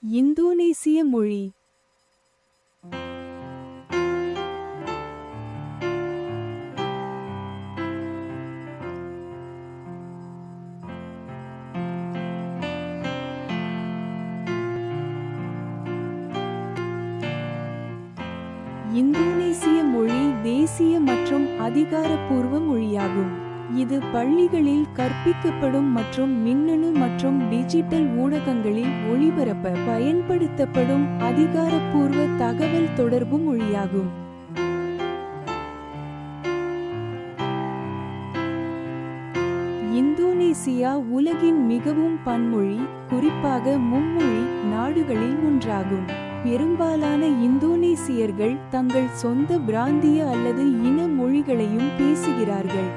இந்தோனேசிய மொழி. இந்தோனேசிய மொழி தேசிய மற்றும் அதிகாரப்பூர்வ மொழியாகும். இது பள்ளிகளில் கற்பிக்கப்படும் மற்றும் மின்னணு மற்றும் டிஜிட்டல் ஊடகங்களில் ஒளிபரப்ப பயன்படுத்தப்படும் அதிகாரப்பூர்வ தகவல் தொடர்பு மொழியாகும். இந்தோனேசியா உலகின் மிகவும் பன்மொழி, குறிப்பாக மும்மொழி நாடுகளில் ஒன்றாகும். பெரும்பாலான இந்தோனேசியர்கள் தங்கள் சொந்த பிராந்திய அல்லது இன மொழிகளையும் பேசுகிறார்கள்.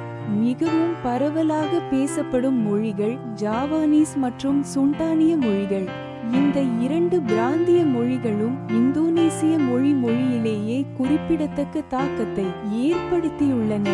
மிகவும் பரவலாக பேசப்படும் மொழிகள் ஜாவானீஸ் மற்றும் சுண்டானிய மொழிகள். இந்த இரண்டு பிராந்திய மொழிகளும் இந்தோனேசிய மொழியிலேயே குறிப்பிடத்தக்க தாக்கத்தை ஏற்படுத்தியுள்ளன.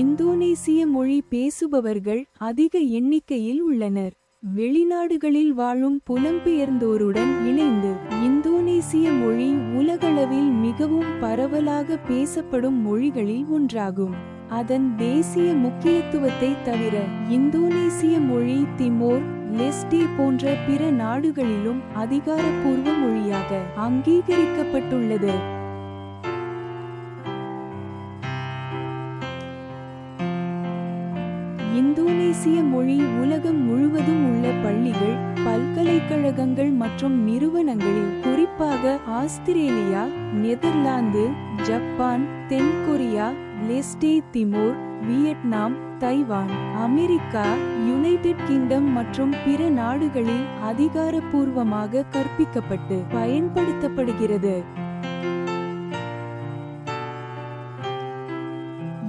இந்தோனேசிய மொழி பேசுபவர்கள் அதிக எண்ணிக்கையில் உள்ளனர். வெளிநாடுகளில் வாழும் புலம்பெயர்ந்தோருடன் இணைந்து இந்தோனேசிய மொழி உலகளவில் மிகவும் பரவலாக பேசப்படும் மொழிகளில் ஒன்றாகும். அதன் தேசிய முக்கியத்துவத்தை தவிர இந்தோனேசிய மொழி திமோர் லெஸ்டே போன்ற பிற நாடுகளிலும் அதிகாரப்பூர்வ மொழியாக அங்கீகரிக்கப்பட்டுள்ளது. இந்தோனேசிய மொழி உலகம் முழுவதும் உள்ள பள்ளிகள், பல்கலைக்கழகங்கள் மற்றும் நிறுவனங்களில், குறிப்பாக ஆஸ்திரேலியா, நெதர்லாந்து, ஜப்பான், தென் Korea, Leste Timor, Vietnam, Taiwan, America, United Kingdom மற்றும் பிற நாடுகளில் அதிகாரப்பூர்வமாக கற்பிக்கப்பட்டு பயன்படுத்தப்படுகிறது.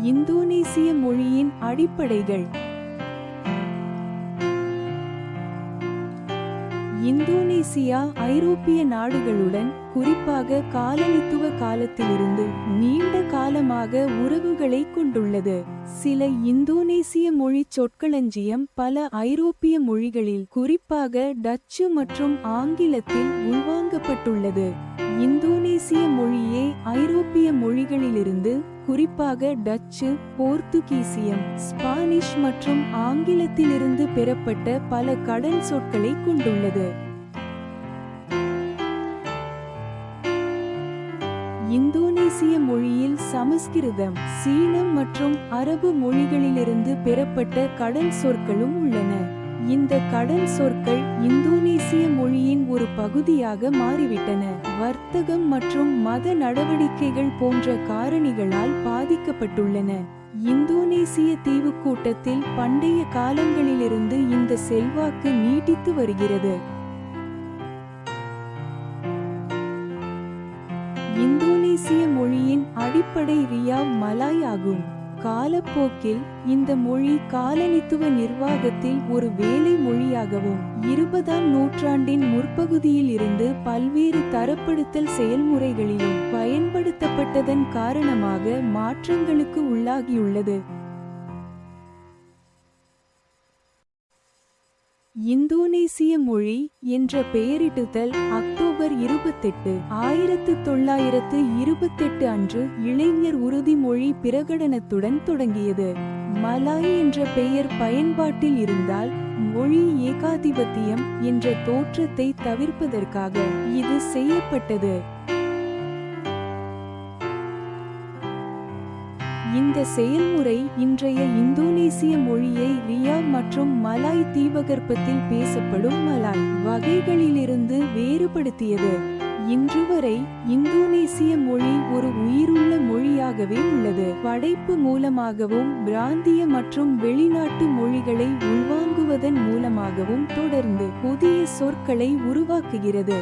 இந்தோனேசிய மொழியின் அடிப்படைகள். இந்தோனேசியா ஐரோப்பிய நாடுகளுடன், குறிப்பாக காலனித்துவ காலத்திலிருந்து நீண்ட காலமாக உறவுகளை கொண்டுள்ளது. சில இந்தோனேசிய மொழி சொற்களஞ்சியம் பல ஐரோப்பிய மொழிகளில், குறிப்பாக டச்சு மற்றும் ஆங்கிலத்தில் உள்வாங்கப்பட்டுள்ளது. இந்தோனேசிய மொழியே ஐரோப்பிய மொழிகளிலிருந்து, குறிப்பாக டச்சு, போர்த்துகீசியம், ஸ்பானிஷ் மற்றும் ஆங்கிலத்திலிருந்து பெறப்பட்ட பல கடன் சொற்களை கொண்டுள்ளது. இந்தோனேசிய மொழியில் சமஸ்கிருதம், சீனம் மற்றும் அரபு மொழிகளிலிருந்து பெறப்பட்ட கடன் சொற்களும் உள்ளன. இந்த கடன் சொற்கள் இந்தோனேசிய மொழியின் ஒரு பகுதியாக மாறிவிட்டன. வர்த்தகம் மற்றும் மத நடவடிக்கைகள் போன்ற காரணிகளால் பாதிக்கப்பட்டுள்ளன. இந்தோனேசிய தீவுக்கூட்டத்தில் பண்டைய காலங்களிலிருந்து இந்த செல்வாக்கு நீட்டித்து வருகிறது. இந்தோனேசிய மொழியின் அடிப்படை ரியாவ் மலாய் ஆகும். காலப்போக்கில் இந்த மொழி காலனித்துவ நிர்வாகத்தில் ஒரு வேலை மொழியாகவும் 20ஆம் நூற்றாண்டின் முற்பகுதியில் இருந்து பல்வேறு தரப்படுத்தல் செயல்முறைகளிலும் பயன்படுத்தப்பட்டதன் காரணமாக மாற்றங்களுக்கு உள்ளாகியுள்ளது. இந்தோனேசிய மொழி என்ற பெயரிட்டுதல் அக்டோபர் 28, 1928 அன்று இளைஞர் உறுதிமொழி பிரகடனத்துடன் தொடங்கியது. மலாய் என்ற பெயர் பயன்பாட்டில் இருந்தால் மொழி ஏகாதிபத்தியம் என்ற தோற்றத்தை தவிர்ப்பதற்காக இது செய்யப்பட்டது. இந்த செயல்முறை இன்றைய இந்தோனேசிய மொழியை ரியாவ் மற்றும் மலாய் தீபகற்பத்தில் பேசப்படும் மலாய் வகைகளிலிருந்து வேறுபடுத்தியது. இன்று வரை இந்தோனேசிய மொழி ஒரு உயிருள்ள மொழியாகவே உள்ளது. படைப்பு மூலமாகவும் பிராந்திய மற்றும் வெளிநாட்டு மொழிகளை உள்வாங்குவதன் மூலமாகவும் தொடர்ந்து புதிய சொற்களை உருவாக்குகிறது.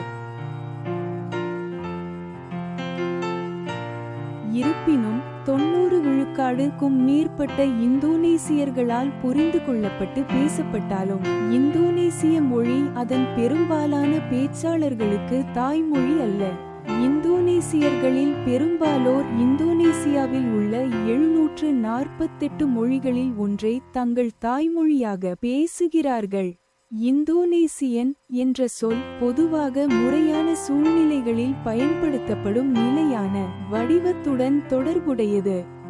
இருப்பினும் 90 விழுக்காடுக்கும் மேற்பட்ட இந்தோனேசியர்களால் புரிந்து கொள்ளப்பட்டு பேசப்பட்டாலும் இந்தோனேசிய மொழி அதன் பெரும்பாலான பேச்சாளர்களுக்கு தாய்மொழி அல்ல. இந்தோனேசியர்களில் பெரும்பாலோர் இந்தோனேசியாவில் உள்ள 748 மொழிகளில் ஒன்றை தங்கள் தாய்மொழியாக பேசுகிறார்கள். இந்தோனேசியன் என்ற சொல் பொதுவாக முறையான சூழ்நிலைகளில் பயன்படுத்தப்படும் நிலையான வடிவத்துடன் தொடர்புடையது.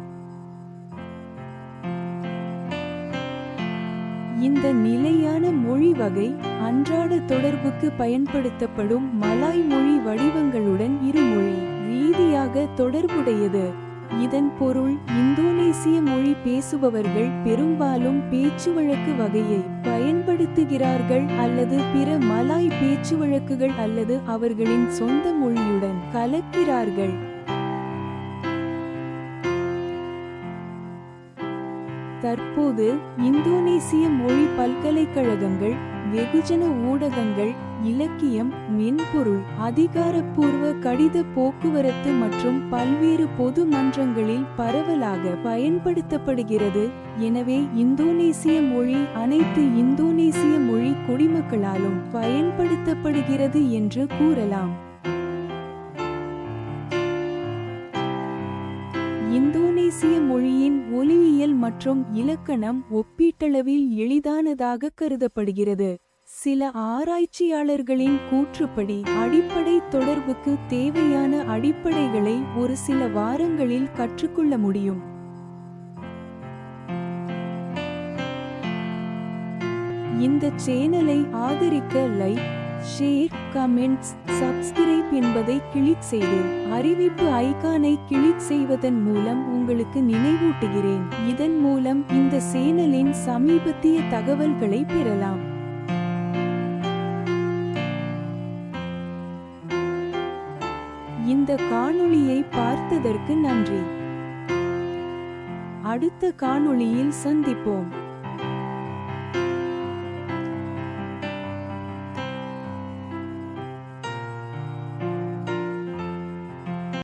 இந்த நிலையான மொழி வகை அன்றாட தொடர்புக்கு பயன்படுத்தப்படும் மலாய் மொழி வடிவங்களுடன் இருமொழி ரீதியாக தொடர்புடையது. இதன் பொருள் இந்தோனேசிய மொழி பேசுபவர்கள் பெரும்பாலும் பேச்சுவழக்கு வகையை பயன்படுத்துகிறார்கள் அல்லது பிற மலாய் பேச்சுவழக்குகள் அல்லது அவர்களின் சொந்த மொழியுடன் கலக்கிறார்கள். தற்போது இந்தோனேசிய மொழி பல்கலைக்கழகங்கள், வெகுஜன ஊடகங்கள், இலக்கியம், மென்பொருள், அதிகாரப்பூர்வ கடித போக்குவரத்து மற்றும் பல்வேறு பொது மன்றங்களில் பரவலாக பயன்படுத்தப்படுகிறது. எனவே இந்தோனேசிய மொழி அனைத்து இந்தோனேசிய மொழி குடிமக்களாலும் பயன்படுத்தப்படுகிறது என்று கூறலாம். இந்தோனேசிய மொழியின் ஒலியியல் மற்றும் இலக்கணம் ஒப்பீட்டளவில் எளிதானதாக கருதப்படுகிறது. சில ஆராய்ச்சியாளர்களின் கூற்றுப்படி அடிப்படை தொடர்புக்கு தேவையான அடிப்படைகளை ஒரு சில வாரங்களில் கற்றுக்கொள்ள முடியும். இந்த சேனலை ஆதரிக்க லைக், ஷேர், கமெண்ட்ஸ், சப்ஸ்கிரைப் என்பதை கிளிக் செய்து அறிவிப்பு ஐகானை கிளிக் செய்வதன் மூலம் உங்களுக்கு நினைவூட்டுகிறேன். இதன் மூலம் இந்த சேனலின் சமீபத்திய தகவல்களை பெறலாம். இந்த காணொளியை பார்த்ததற்கு நன்றி. அடுத்த காணொளியில் சந்திப்போம்.